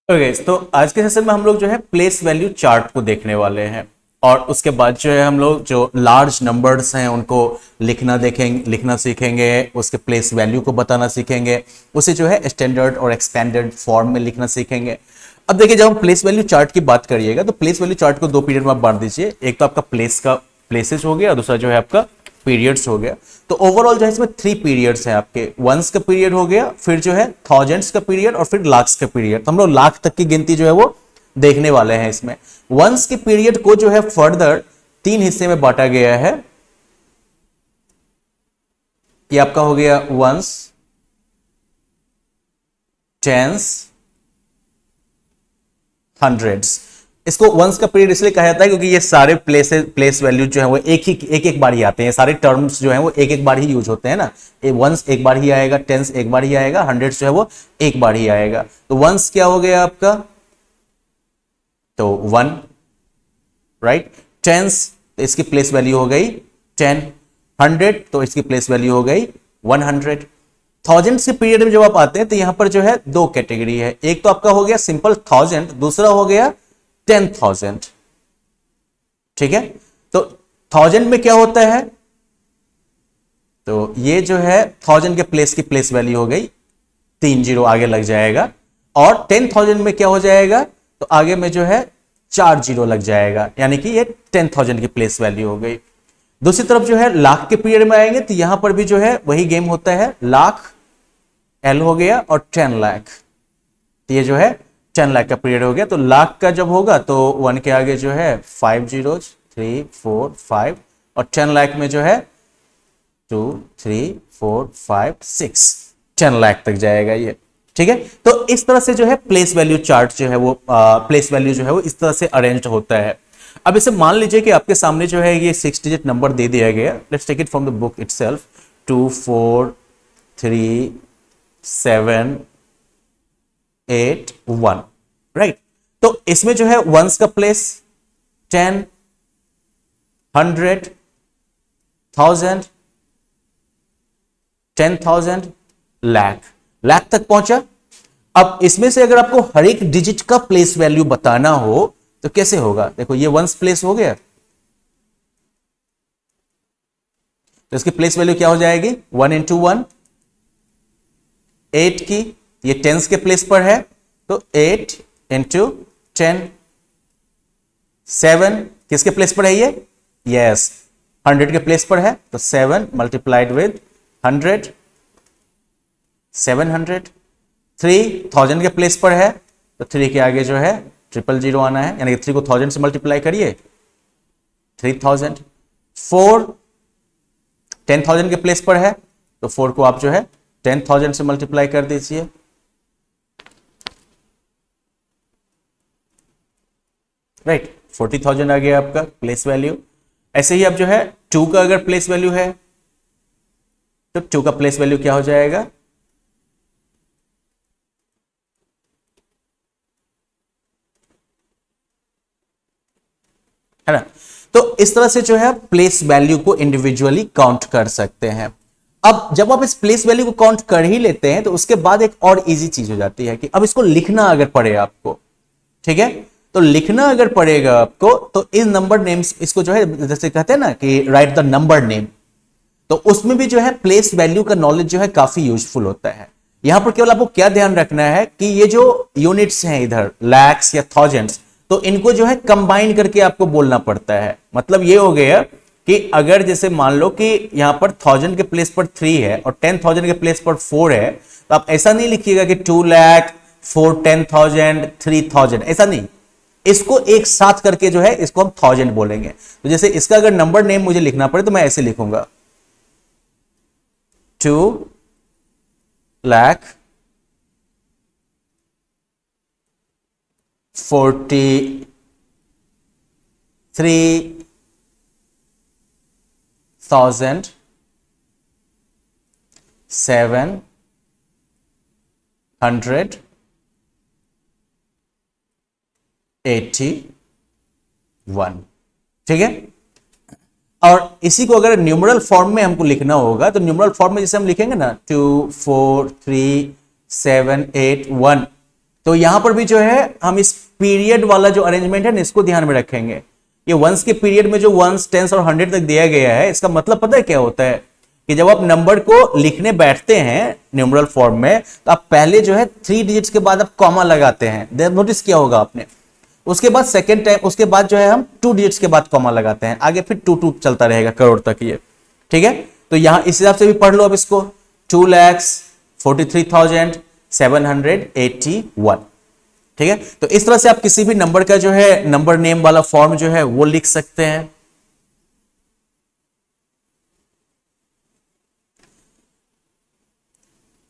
Okay तो आज के सेशन में हम लोग जो है प्लेस वैल्यू चार्ट को देखने वाले हैं। और उसके बाद जो है हम लोग जो लार्ज नंबर्स हैं उनको लिखना सीखेंगे। उसके प्लेस वैल्यू को बताना सीखेंगे। उसे जो है स्टैंडर्ड और एक्सपेंडेड फॉर्म में लिखना सीखेंगे। अब देखिए, जब हम प्लेस वैल्यू चार्ट की बात करिएगा तो प्लेस वैल्यू चार्ट को दो पीरियड में आप बांट दीजिए। एक तो आपका प्लेसेस हो गया और दूसरा जो है आपका पीरियड्स हो गया। तो ओवरऑल जो है इसमें 3 पीरियड्स हैं आपके। वंस का पीरियड हो गया, फिर जो है थाउजेंड्स का पीरियड और फिर लाख्स का पीरियड। तो हम लोग लाख तक की गिनती जो है वो देखने वाले हैं इसमें। वंस के पीरियड को जो है फर्दर 3 हिस्से में बांटा गया है। ये आपका हो गया वंस, टेंस, हंड्रेड्स। इसको वंस का पीरियड इसलिए कहा जाता है क्योंकि ये सारे प्लेस वैल्यू जो है वो एक बार ही आते हैं। सारे टर्म्स जो है वो एक बार ही यूज होते हैं ना। वंस एक बार ही आएगा, टेंस एक बार ही आएगा, हंड्रेड्स जो है वो एक बार ही आएगा। तो वंस क्या हो गया आपका, तो 1, राइट। टेंस तो इसकी प्लेस वैल्यू हो गई 10। 100 तो इसकी प्लेस वैल्यू हो गई 100। थाउजेंड्स के पीरियड में जब आप आते हैं तो यहां पर जो है दो कैटेगरी है। एक तो आपका हो गया सिंपल थाउजेंड, दूसरा हो गया 10,000। ठीक है, तो थाउजेंड में क्या होता है, तो ये जो है थाउजेंड के प्लेस की प्लेस वैल्यू हो गई, 3 जीरो आगे लग जाएगा। और 10,000 में क्या हो जाएगा, तो आगे में जो है 4 जीरो लग जाएगा, यानी कि ये 10,000 की प्लेस वैल्यू हो गई। दूसरी तरफ जो है लाख के पीरियड में आएंगे तो यहां पर भी जो है वही गेम होता है। लाख एल हो गया और 10 लाख, तो ये जो है 10 लाख का पीरियड हो गया। तो लाख का जब होगा तो 1 के आगे जो है 5 जीरोज, 3 4 5, और 10 लाख में जो है 2 3 4 5 6, 10 लाख तक जाएगा ये। ठीक है, तो इस तरह से जो है प्लेस वैल्यू चार्ट जो है वो प्लेस वैल्यू जो है वो इस तरह से अरेंज होता है। अब इसे मान लीजिए कि आपके सामने जो है ये 6 डिजिट नंबर दे दिया गया। Let's take it from the book itself. 2 4 3 7 8 1, right. तो इसमें जो है वंस का प्लेस 10, 100, 1000, 10,000, लाख तक पहुंचा। अब इसमें से अगर आपको हर एक डिजिट का प्लेस वैल्यू बताना हो तो कैसे होगा, देखो ये वंस प्लेस हो गया, तो इसकी प्लेस वैल्यू क्या हो जाएगी, 1 इंटू 1, 8 की, ये टेंस के प्लेस पर है तो 8 इंटू 10। 7 किसके प्लेस पर है ये, यस 100 के प्लेस पर है, तो 7 मल्टीप्लाइड विद 100, 700। 3 1000 के प्लेस पर है तो 3 के आगे जो है 000 आना है, यानी कि 3 को 1000 से मल्टीप्लाई करिए 3000। 4 10,000 के प्लेस पर है तो 4 को आप जो है 10,000 से मल्टीप्लाई कर दीजिए, राइट। 40,000 आ गया आपका प्लेस वैल्यू। ऐसे ही अब जो है 2 का अगर प्लेस वैल्यू है तो 2 का प्लेस वैल्यू क्या हो जाएगा, है ना। तो इस तरह से जो है प्लेस वैल्यू को इंडिविजुअली काउंट कर सकते हैं। अब जब आप इस प्लेस वैल्यू को काउंट कर ही लेते हैं तो उसके बाद एक और इजी चीज हो जाती है कि अब इसको लिखना अगर पड़े आपको, ठीक है, तो लिखना अगर पड़ेगा आपको तो इन नंबर नेम्स, इसको जो है जैसे कहते हैं ना कि राइट द नंबर नेम, तो उसमें भी जो है प्लेस वैल्यू का नॉलेज जो है काफी यूजफुल होता है। यहां पर केवल आपको क्या ध्यान रखना है कि ये जो यूनिट्स हैं इधर लैक्स या थाउजेंड्स, तो इनको जो है कंबाइन करके आपको बोलना पड़ता है। मतलब ये हो गया कि अगर जैसे मान लो कि यहां पर 1000 के प्लेस पर 3 है और 10,000 के प्लेस पर 4 है, तो आप ऐसा नहीं लिखिएगा कि 2 लाख 4 10,000 3,000, ऐसा नहीं। इसको एक साथ करके जो है इसको हम 1000 बोलेंगे। तो जैसे इसका अगर नंबर नेम मुझे लिखना पड़े तो मैं ऐसे लिखूंगा 2 लाख 43,781, ठीक है। और इसी को अगर न्यूमरल फॉर्म में हमको लिखना होगा तो न्यूमरल फॉर्म में जैसे हम लिखेंगे ना 2 4 3 7 8 1, तो यहां पर भी जो है हम इस पीरियड वाला जो अरेंजमेंट है ना, इसको ध्यान में रखेंगे। ये वंस के पीरियड में जो वंस, टेंस और 100 तक दिया गया है, इसका मतलब पता है क्या होता है कि जब आप नंबर को लिखने बैठते हैं न्यूमरल फॉर्म में, तो आप पहले जो है 3 डिजिट्स के बाद आप कॉमा लगाते हैं, नोटिस किया होगा आपने। उसके बाद सेकेंड टाइम, उसके बाद जो है हम 2 डिजिट्स के बाद कॉमा लगाते हैं, आगे फिर 2 2 चलता रहेगा करोड़ तक ये, ठीक है। तो यहां इस हिसाब से भी पढ़ लो अब इसको, 2,43,781, ठीक है। तो इस तरह से आप किसी भी नंबर का जो है नंबर नेम वाला फॉर्म जो है वो लिख सकते हैं।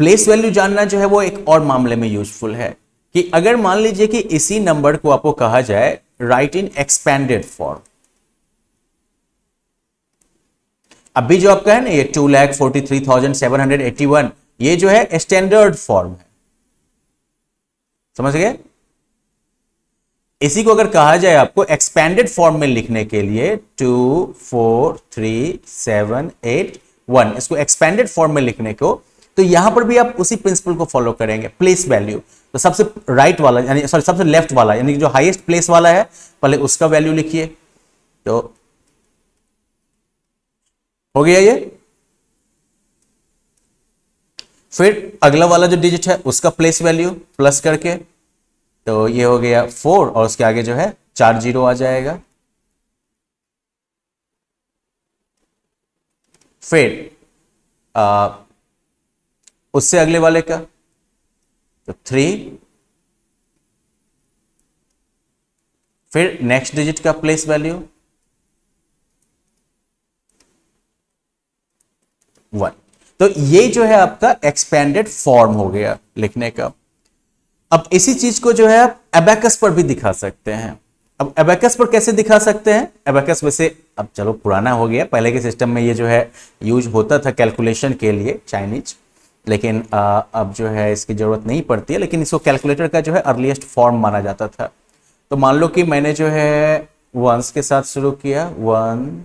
प्लेस वैल्यू जानना जो है वो एक और मामले में यूजफुल है कि अगर मान लीजिए कि इसी नंबर को आपको कहा जाए राइट इन एक्सपेंडेड फॉर्म। अभी जो आपका है ना ये 2,43,781, ये जो है स्टैंडर्ड फॉर्म है, समझ गए। इसी को अगर कहा जाए आपको एक्सपेंडेड फॉर्म में लिखने के लिए 2,4,3,7,8,1, इसको एक्सपेंडेड फॉर्म में लिखने को, तो यहां पर भी आप उसी प्रिंसिपल को फॉलो करेंगे, प्लेस वैल्यू। तो सबसे राइट वाला यानी सॉरी सबसे लेफ्ट वाला यानी जो हाईएस्ट प्लेस वाला है पहले उसका वैल्यू लिखिए, तो हो गया ये। फिर अगला वाला जो डिजिट है उसका प्लेस वैल्यू प्लस करके, तो ये हो गया 4 और उसके आगे जो है 4 जीरो आ जाएगा। फिर उससे अगले वाले का तो 3, फिर नेक्स्ट डिजिट का प्लेस वैल्यू 1। तो ये जो है आपका एक्सपेंडेड फॉर्म हो गया लिखने का। अब इसी चीज को जो है आप एबेकस पर भी दिखा सकते हैं। अब एबेकस पर कैसे दिखा सकते हैं? एबेकस वैसे अब चलो पुराना हो गया, पहले के सिस्टम में ये जो है यूज होता था कैलकुलेशन के लिए चाइनीज, लेकिन अब जो है इसकी जरूरत नहीं पड़ती है, लेकिन इसको कैलकुलेटर का जो है अर्लीस्ट फॉर्म माना जाता था। तो मान लो कि मैंने जो है वंस के साथ शुरू किया, 1,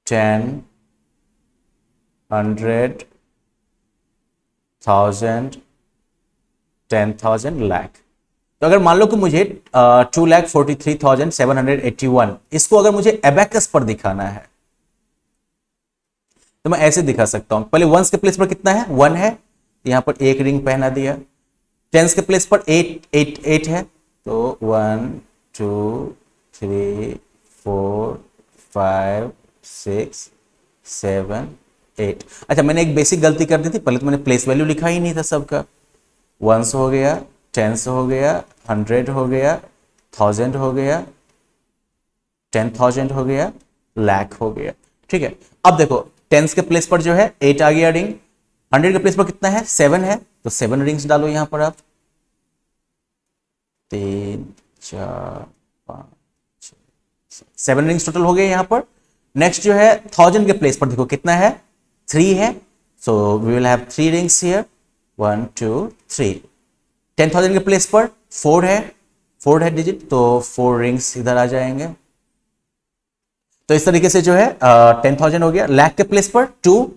10, 100, 1000, 10,000, लाख। तो अगर मान लो कि मुझे 2,43,781 इसको अगर मुझे एबेकस पर दिखाना है तो मैं ऐसे दिखा सकता हूं। पहले वंस के प्लेस पर कितना है? 1 है, यहां पर एक रिंग पहना दिया। टेंस के प्लेस पर 8 है, तो 1 2 3 4 5 6 7 8। अच्छा मैंने एक बेसिक गलती कर दी थी, पहले तो मैंने प्लेस वैल्यू लिखा ही नहीं था सबका। 1 हो गया, 10 हो गया, 100 हो गया, 1000 हो गया, 10,000 हो गया, लाख हो गया। ठीक है, अब देखो 10 के प्लेस पर जो है 8 आ गया रिंग, 100 के प्लेस पर कितना है? 7 है, तो 7 रिंग्स डालो यहां पर आप, 3 4 5 6 7 रिंग्स टोटल हो गए यहां पर। नेक्स्ट जो है 1000 के प्लेस पर देखो कितना है? 3 है, so we will have 3 rings here, 1 2 3। 10,000 के प्लेस पर 4 है डिजिट, तो 4 रिंग्स इधर आ जाएंगे। तो इस तरीके से जो है 10,000 हो गया। लाख के प्लेस पर 2,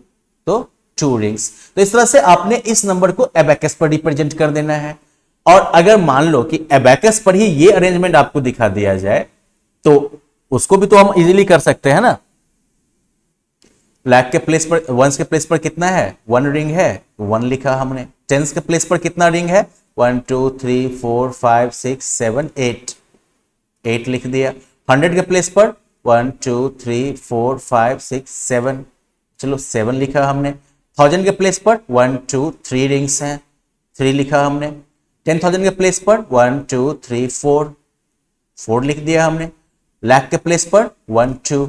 तो 2 रिंग्स। तो इस तरह से आपने इस नंबर को एबेकस पर रिप्रेजेंट कर देना है। और अगर मान लो कि एबेकस पर ही ये अरेंजमेंट आपको दिखा दिया जाए तो उसको भी तो हम इजीली कर सकते हैं ना। लाख के प्लेस पर, वंस के प्लेस पर कितना है? 1 रिंग है, 1 लिखा हमने। टेंस के प्लेस पर कितना रिंग है? 1 2 3 4 5 6 7 8 लिख दिया। 100 के प्लेस पर 1 2 3 4 5 6 7, चलो 7 लिखा हमने। 1000 के प्लेस पर 1 2 3 रिंग्स हैं, 3 लिखा हमने। 10,000 के प्लेस पर 1 2 3 4 लिख दिया हमने। लाख के प्लेस पर 1 2।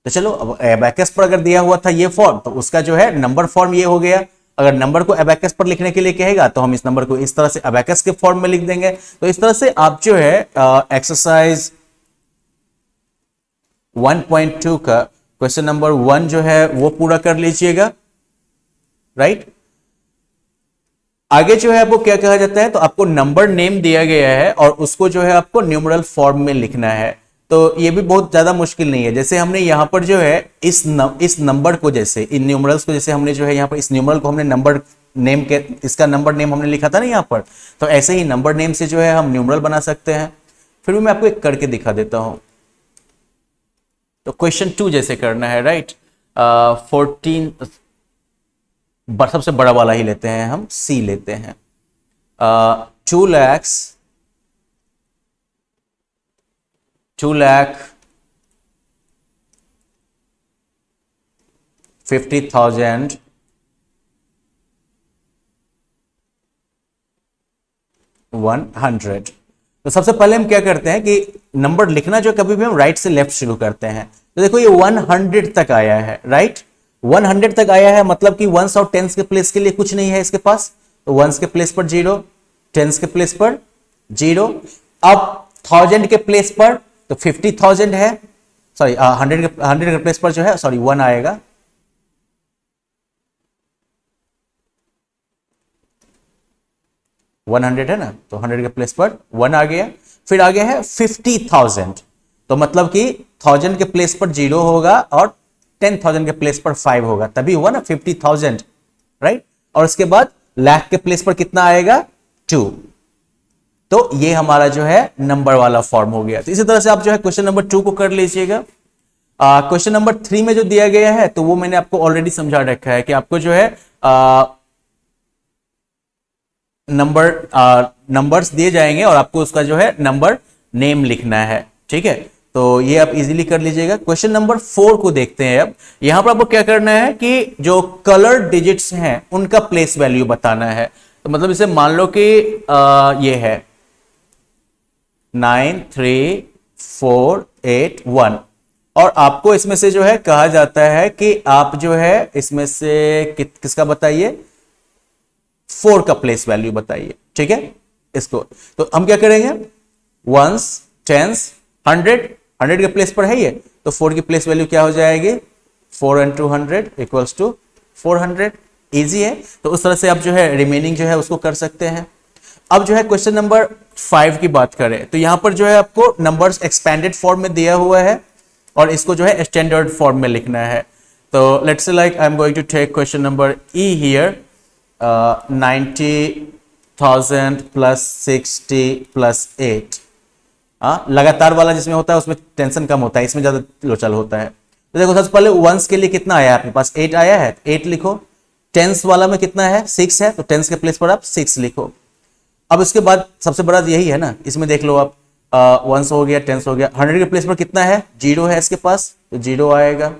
तो चलो अब एबेकस पर अगर दिया हुआ था ये फॉर्म, तो उसका जो है नंबर फॉर्म ये हो गया। अगर नंबर को एबेकस पर लिखने के लिए कहेगा तो हम इस नंबर को इस तरह से एबेकस के फॉर्म में लिख देंगे। तो इस तरह से आप जो है एक्सरसाइज 1.2 का क्वेश्चन नंबर 1 जो है वो पूरा कर लीजिएगा, राइट। आगे जो है आपको क्या कहा जाता है, तो आपको नंबर नेम दिया गया है और उसको जो है आपको न्यूमेरल फॉर्म में लिखना है। तो ये भी बहुत ज्यादा मुश्किल नहीं है। जैसे हमने यहां पर जो है इस नंबर को, जैसे इन न्यूमरल्स को, जैसे हमने जो है यहां पर इस न्यूमरल को हमने नंबर नेम के, इसका नंबर नेम हमने लिखा था ना यहाँ पर, तो ऐसे ही नंबर नेम से जो है हम न्यूमरल बना सकते हैं। फिर भी मैं आपको एक करके दिखा देता हूं। तो क्वेश्चन 2 जैसे करना है, राइट। 14, सबसे बड़ा वाला ही लेते हैं हम, सी लेते हैं। 2,50,000 100। तो सबसे पहले हम क्या करते हैं कि नंबर लिखना जो कभी भी हम राइट से लेफ्ट शुरू करते हैं। तो देखो ये 100 तक आया है, राइट। 100 तक आया है, मतलब कि वंस और टेंस के प्लेस के लिए कुछ नहीं है इसके पास, तो वंस के प्लेस पर 0, टेंस के प्लेस पर 0। अब 1000 के प्लेस पर तो 50,000 है, सॉरी 100 के प्लेस पर जो है, सॉरी 1 आएगा। वन 100 है ना, तो 100 के प्लेस पर 1 आ गया। फिर आ गया है 50,000, तो मतलब कि 1000 के प्लेस पर 0 होगा और 10,000 के प्लेस पर 5 होगा, तभी हुआ ना 50,000, राइट। और उसके बाद लाख के प्लेस पर कितना आएगा, 2। तो ये हमारा जो है नंबर वाला फॉर्म हो गया। तो इसी तरह से आप जो है क्वेश्चन नंबर 2 को कर लीजिएगा। क्वेश्चन नंबर 3 में जो दिया गया है तो वो मैंने आपको ऑलरेडी समझा रखा है कि आपको जो है नंबर्स दिए जाएंगे और आपको उसका जो है नंबर नेम लिखना है, ठीक है। तो ये आप इजीली कर लीजिएगा। क्वेश्चन नंबर 4 को देखते हैं। अब यहां पर आपको क्या करना है कि जो कलर डिजिट्स हैं उनका प्लेस वैल्यू बताना है। तो मतलब इसे मान लो कि ये है 9 3 4 8 1, और आपको इसमें से जो है कहा जाता है कि आप जो है इसमें से किसका बताइए, 4 का प्लेस वैल्यू बताइए, ठीक है। इसको तो हम क्या करेंगे, वंस, टेंस, 100 के प्लेस पर है ये, तो 4 की प्लेस वैल्यू क्या हो जाएगी, 4 × 100 इक्वल्स टू 400। इजी है। तो उस तरह से आप जो है रिमेनिंग जो है उसको कर सकते हैं। अब जो है क्वेश्चन नंबर 5 की बात करें तो यहां पर जो है आपको नंबर्स एक्सपेंडेड फॉर्म में दिया हुआ है और इसको जो है स्टैंडर्ड फॉर्म में लिखना है। तो let's say like I am going to take question number E here, 90,000 plus 60 plus 8। लगातार वाला जिसमें होता है उसमें टेंशन कम होता है, इसमें ज्यादा लोचल होता है। तो देखो सबसे पहले वंस के लिए कितना आया आपके पास, 8 आया है, 8 लिखो। टेंस वाला में कितना है, 6 है, तो टेंस के प्लेस पर आप 6 लिखो। अब इसके बाद सबसे बड़ा यही है ना, इसमें देख लो आप, वंस हो गया, टेंस हो गया। 100 के प्लेस पर कितना है, 0 है इसके पास, तो 0 आएगा।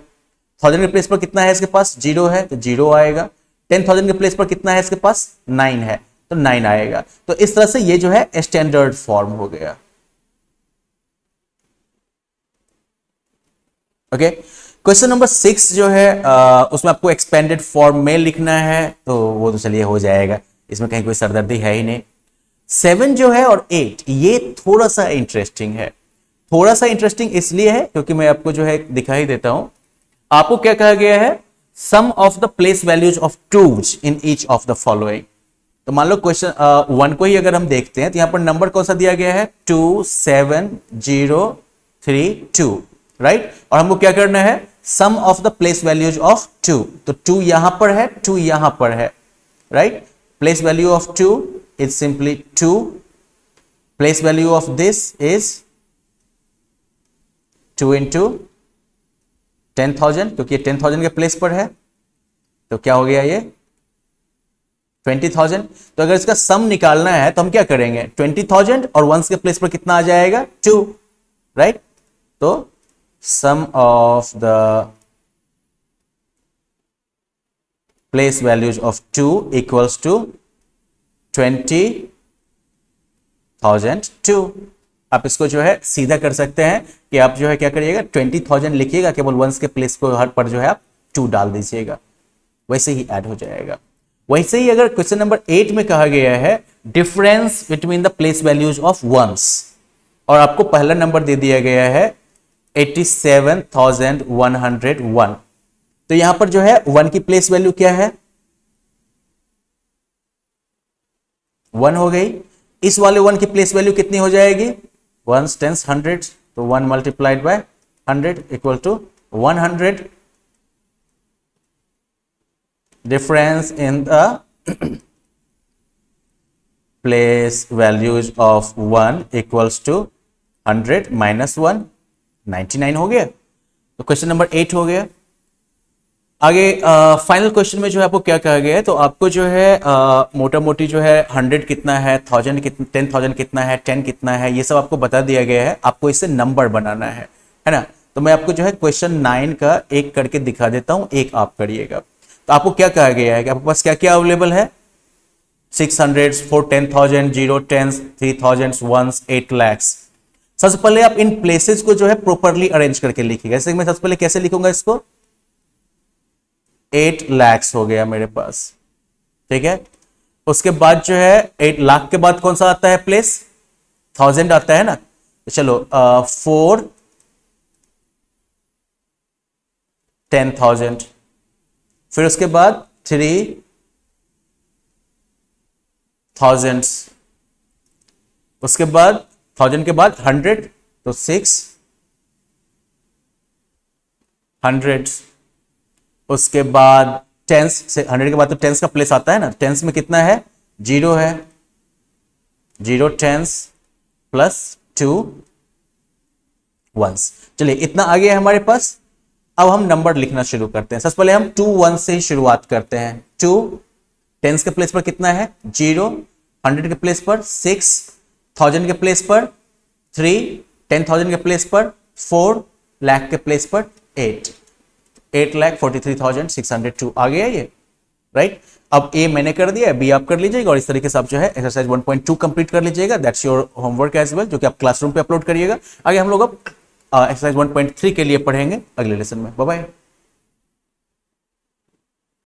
1000 के प्लेस पर कितना है इसके पास, 0 है, तो 0 आएगा। 10,000 के प्लेस पर कितना है इसके पास, 9 है, तो 9 आएगा। तो इस तरह से ये जो है स्टैंडर्ड फॉर्म हो गया। ओके, क्वेश्चन नंबर 6 जो है उसमें आपको एक्सपेंडेड फॉर्म में लिखना है, तो वो तो चलिए हो जाएगा, इसमें कहीं कोई सरदर्दी है ही नहीं। 7 जो है और 8 ये थोड़ा सा इंटरेस्टिंग है। थोड़ा सा इंटरेस्टिंग इसलिए है क्योंकि मैं आपको जो है दिखा ही देता हूं। आपको क्या कहा गया है, sum of the place values of twos in each of the following. तो मान लो क्वेश्चन 1 को ही अगर हम देखते हैं तो यहां पर नंबर कौन सा दिया गया है, 2 7 0 3 2, राइट। और हमको क्या करना है, sum of the place values of 2। तो 2 यहां पर है, 2 यहां पर है, right. Place value of 2 is simply 2, place value of this is 2 into 10,000, क्योंकि 10,000 के प्लेस पर है, तो क्या हो गया ये 20,000। तो अगर इसका सम निकालना है तो हम क्या करेंगे, 20,000 और वंस के प्लेस पर कितना आ जाएगा, 2, राइट। तो sum of the place values of 2 equals to 20,002। आप इसको जो है सीधा कर सकते हैं कि आप जो है क्या करिएगा, 20,000 लिखिएगा, केवल वंस के प्लेस को हर पर जो है आप 2 डाल दीजिएगा, वैसे ही ऐड हो जाएगा। वैसे ही अगर क्वेश्चन नंबर 8 में कहा गया है difference between the place values of ones, और आपको पहला नंबर दे दिया गया है 87,101, तो यहां पर जो है 1 की प्लेस वैल्यू क्या है, 1 हो गई। इस वाले 1 की प्लेस वैल्यू कितनी हो जाएगी, 1 10 100, तो 1 multiplied by 100 equal to 100। Difference in the place values of 1 equals to 100 minus 1, 99 हो गया। तो क्वेश्चन नंबर 8 हो गया। आगे फाइनल क्वेश्चन में जो है आपको क्या कहा गया है, तो आपको जो है मोटा मोटी जो है 100 कितना है, 1000 कितना, 10,000 कितना है, 10 कितना है, ये सब आपको बता दिया गया है। आपको इससे नंबर बनाना है ना। तो मैं आपको जो है क्वेश्चन 9 का एक करके दिखा देता हूं, एक आप करिएगा। तो आपको क्या कहा गया है कि आपके पास क्या क्या अवेलेबल है, 600, 4, 10,000, 0, 10, 3,000, 1, 8 lakhs। सबसे पहले आप इन प्लेसेस को जो है प्रॉपरली अरेंज करके लिखिएगा। जैसे मैं सबसे पहले कैसे लिखूंगा इसको, 8 lakhs हो गया मेरे पास, ठीक है। उसके बाद जो है 8 लाख के बाद कौन सा आता है प्लेस, 1000 आता है ना। तो चलो 4, 10,000, फिर उसके बाद 3,000, उसके बाद 1000 के बाद 100, तो 600, उसके बाद टेंस से 100 के बाद तो टेंस का प्लेस आता है ना। टेंस में कितना है, 0 है, 0 टेंस प्लस 2 वंस। चलिए इतना आ गया हमारे पास। अब हम नंबर लिखना शुरू करते हैं। सबसे पहले हम 2 1 से ही शुरुआत करते हैं। 2 टेंस के प्लेस पर कितना है, 0, 100 के प्लेस पर 6, 1000 के प्लेस पर 3, 10,000 के प्लेस पर 4, लाख के प्लेस पर 8,43,602 आ गया ये, राइट। अब ए मैंने कर दिया, बी आप कर लीजिएगा और इस तरीके से आप जो है एक्सरसाइज 1.2 कंप्लीट कर लीजिएगा। That's your homework as well, जो कि आप क्लासरूम पे अपलोड करिएगा। आगे हम लोग अब एक्सरसाइज 1.3 के लिए पढ़ेंगे अगले लेसन में। Bye bye.